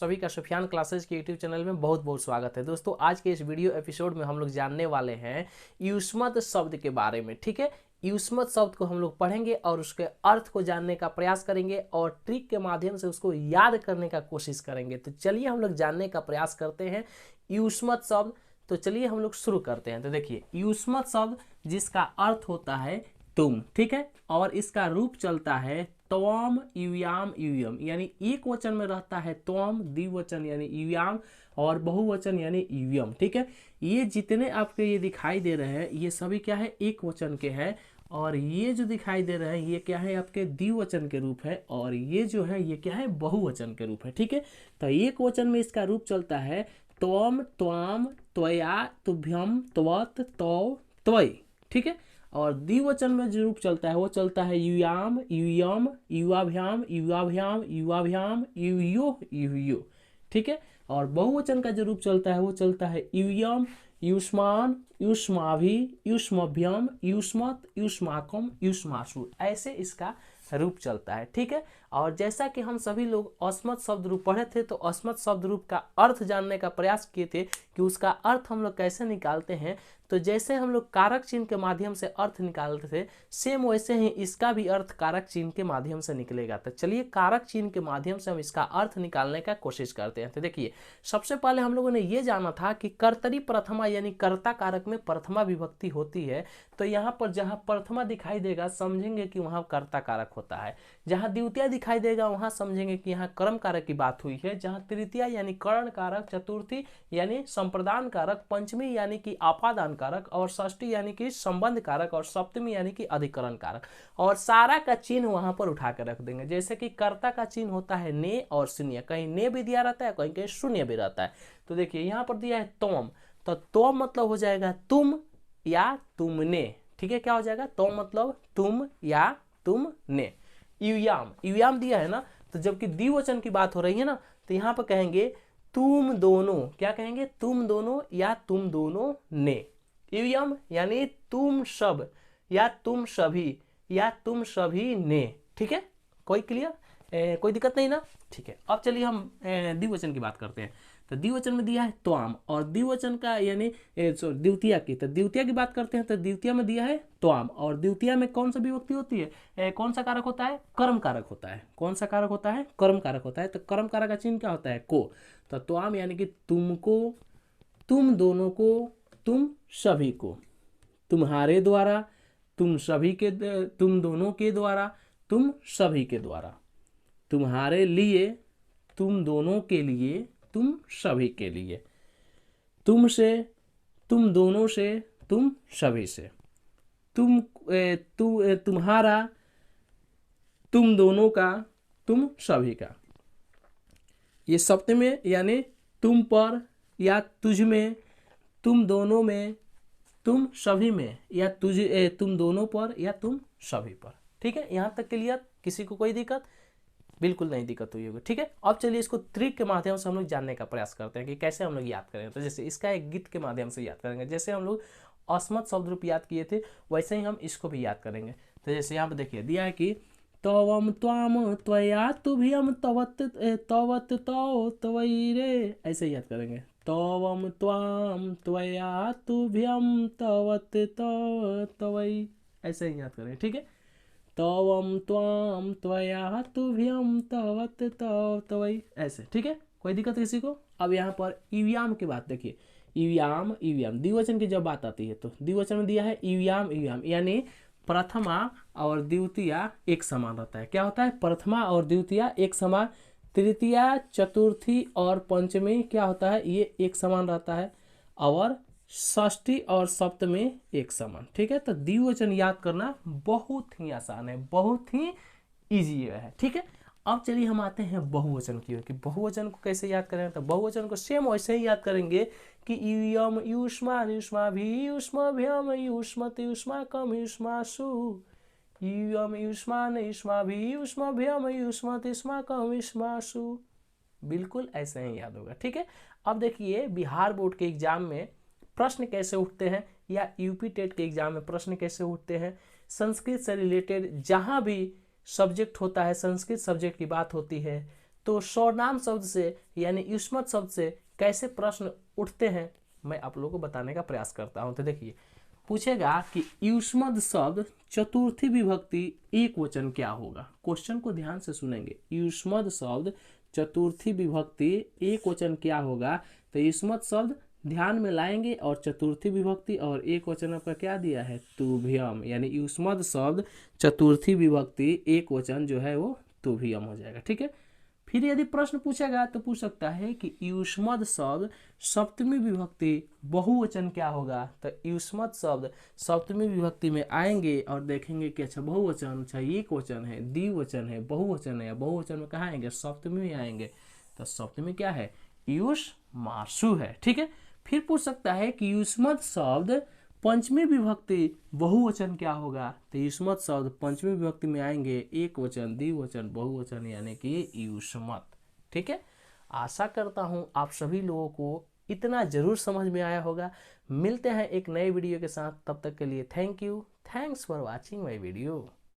सभी का सुफियान क्लासेज के यूट्यूब चैनल में बहुत बहुत स्वागत है। दोस्तों आज के इस वीडियो एपिसोड में हम लोग जानने वाले हैं युष्मत शब्द के बारे में। ठीक है, युष्मत शब्द को हम लोग पढ़ेंगे और उसके अर्थ को जानने का प्रयास करेंगे और ट्रिक के माध्यम से उसको याद करने का कोशिश करेंगे। तो चलिए हम लोग जानने का प्रयास करते हैं युष्मत शब्द। तो चलिए हम लोग शुरू करते हैं। तो देखिए, युष्मत शब्द जिसका अर्थ होता है तुम, ठीक है, और इसका रूप चलता है त्वम युयाम युयम, यानी एक वचन में रहता है त्वम, द्विवचन यानी युयाम और बहुवचन यानी युयम। ठीक है, ये जितने आपके ये दिखाई दे रहे हैं ये सभी क्या है, एक वचन के हैं, और ये जो दिखाई दे रहे हैं ये क्या है, आपके द्विवचन के रूप है, और ये जो है ये क्या है, बहुवचन के रूप है। ठीक है, तो एक वचन में इसका रूप चलता है त्वम, त्वाम, त्वया, तुभ्यम, त्वत, तौ, त्वयि। ठीक है, और द्विवचन में जो रूप चलता है वो चलता है युयाम, युयम, युवाभ्याम, युवाभ्याम, युवाभ्याम, युयो, युयो। ठीक है, और बहुवचन का जो रूप चलता है वो चलता है युयम, युष्मान, युष्माभि, युष्मभ्यम, युष्मत, युष्माकम, युष्मासु, ऐसे इसका रूप चलता है। ठीक है, और जैसा कि हम सभी लोग अस्मत् शब्द रूप पढ़े थे तो अस्मत् शब्द रूप का अर्थ जानने का प्रयास किए थे कि उसका अर्थ हम लोग कैसे निकालते हैं। तो जैसे हम लोग कारक चिन्ह के माध्यम से अर्थ निकालते थे, सेम वैसे ही इसका भी अर्थ कारक चिन्ह के माध्यम से निकलेगा। तो चलिए कारक चिन्ह के माध्यम से हम इसका अर्थ निकालने का कोशिश करते हैं। तो देखिए, सबसे पहले हम लोगों ने ये जाना था कि कर्तरी प्रथमा यानी कर्ता कारक में प्रथमा विभक्ति होती है। तो यहाँ पर जहाँ प्रथमा दिखाई देगा समझेंगे कि वहाँ कर्ता कारक होता है, जहाँ द्वितीय दिखाई देगा वहाँ समझेंगे कि यहाँ कर्म कारक की बात हुई है, जहाँ तृतीया यानी कर्ण कारक, चतुर्थी यानी संप्रदान कारक, पंचमी यानी कि आपादान कारक, और षष्ठी यानी कि संबंध कारक, और सप्तमी यानी कि अधिकरण कारक, और सारा का चिन्ह वहां पर उठा कर रख देंगे। जैसे कि कर्ता का चिन्ह होता है ने और शून्य, कहीं ने भी दिया रहता है, कहीं कहीं शून्य भी रहता है। तो देखिए यहाँ पर दिया है तोम, तो तोम मतलब हो जाएगा तुम या तुमने। ठीक है, क्या हो जाएगा, तोम मतलब तुम या तुमने। युयाम, युयाम दिया है ना, तो जबकि द्विवचन की बात हो रही है ना, तो यहाँ पर कहेंगे तुम दोनों, क्या कहेंगे, तुम दोनों या तुम दोनों ने। युयम यानी तुम सब या तुम सभी या तुम सभी ने। ठीक है, कोई क्लियर, कोई दिक्कत नहीं ना। ठीक है, अब चलिए हम द्विवचन की बात करते हैं। तो द्विवचन में दिया है त्वाम, और द्विवचन का यानी द्वितीय की, तो द्वितीय की बात करते हैं तो द्वितीय में दिया है त्वाम, और द्वितीय में कौन सा विभक्ति होती है, कौन सा कारक होता है, कर्म कारक होता है। कौन सा कारक होता है, कर्म कारक होता है। तो कर्म कारक का चिन्ह क्या होता है, को। तो त्वाम यानी कि तुमको, तुम दोनों को, तुम सभी को, तुम्हारे द्वारा, तुम सभी के, तुम दोनों के द्वारा, तुम सभी के द्वारा, तुम्हारे लिए, तुम दोनों के लिए, तुम सभी के लिए, तुमसे, तुम दोनों से, तुम सभी से, तुम्हारा, तुम दोनों का, तुम सभी का। ये सप्तमी में यानी तुम पर या तुझ में, तुम दोनों में, तुम सभी में, या तुम दोनों पर या तुम सभी पर। ठीक है, यहाँ तक क्लियर, किसी को कोई दिक्कत, बिल्कुल नहीं दिक्कत हुई होगी। ठीक है, अब चलिए इसको ट्रिक के माध्यम से हम लोग जानने का प्रयास करते हैं कि कैसे हम लोग याद करें। तो जैसे इसका एक गीत के माध्यम से याद करेंगे, जैसे हम लोग अस्मत् शब्द रूप याद किए थे वैसे ही हम इसको भी याद करेंगे। तो जैसे यहाँ पर देखिए दिया है कि तवम त्वाम त्वया तुभ्यम तवत तवत तौ त्वयि रे, ऐसे याद करेंगे। तवम त्वाम त्वया तुभ्यम तवत तौ त्वयि, ऐसे ही याद करेंगे। ठीक है, तवम त्वाम त्वया तुभ्यम तवत तौ त्वयि, ऐसे। ठीक है, कोई दिक्कत किसी को। अब यहाँ पर युयाम की बात देखिए, युयाम युयाम द्विवचन की जब बात आती है तो द्विवचन में दिया है युयाम युयाम, यानी प्रथमा और द्वितीय एक समान रहता है। क्या होता है, प्रथमा और द्वितीय एक समान, तृतीया, चतुर्थी और पंचमी क्या होता है, ये एक समान रहता है, और षष्ठी और सप्तमी एक समान। ठीक है, तो द्विवचन याद करना बहुत ही आसान है, बहुत ही इजी है। ठीक है, अब चलिए हम आते हैं बहुवचन की ओर कि बहुवचन को कैसे याद करें। तो बहुवचन को सेम वैसे ही याद करेंगे कि युयम, युष्मान, युष्माभि, युष्मभ्यम, युष्मत, युष्माकम, युष्मासु, युयम, युष्मान, युष्माभि, युष्मभ्यम, युष्मत, युष्माकम, युष्मासु, बिल्कुल ऐसे ही याद होगा। ठीक है, अब देखिए बिहार बोर्ड के एग्जाम में प्रश्न कैसे उठते हैं, या यूपी टेट के एग्जाम में प्रश्न कैसे उठते हैं, संस्कृत से रिलेटेड जहाँ भी सब्जेक्ट होता है, संस्कृत सब्जेक्ट की बात होती है तो सर्वनाम शब्द से यानी युष्मत शब्द से कैसे प्रश्न उठते हैं मैं आप लोगों को बताने का प्रयास करता हूं। तो देखिए पूछेगा कि युष्मत शब्द चतुर्थी विभक्ति एक वचन क्या होगा। क्वेश्चन को ध्यान से सुनेंगे। युष्मत शब्द चतुर्थी विभक्ति एक वचन क्या होगा। तो युष्मत शब्द ध्यान में लाएंगे और चतुर्थी विभक्ति और एक वचन आपका क्या दिया है तुभ्यम, यानी युष्मत शब्द चतुर्थी विभक्ति एक वचन जो है वो तुभ्यम हो जाएगा। ठीक है। फिर यदि प्रश्न पूछेगा तो पूछ सकता है कि युष्मत शब्द सप्तमी विभक्ति बहुवचन क्या होगा। तो युष्मत शब्द सप्तमी विभक्ति में आएंगे और देखेंगे कि अच्छा बहुवचन, अच्छा एक वचन है, द्विवचन है, बहुवचन है। बहुवचन में कहाँ आएंगे, सप्तमी में आएंगे। तो सप्तमी क्या है, युष्मासु है। ठीक है। फिर पूछ सकता है कि युष्मत शब्द पंचमी विभक्ति बहुवचन क्या होगा। तो युष्मत शब्द पंचमी विभक्ति में आएंगे एक वचन, द्विवचन, बहुवचन यानी कि युष्मत। ठीक है। आशा करता हूं आप सभी लोगों को इतना जरूर समझ में आया होगा। मिलते हैं एक नए वीडियो के साथ, तब तक के लिए thank you, thanks for watching my video.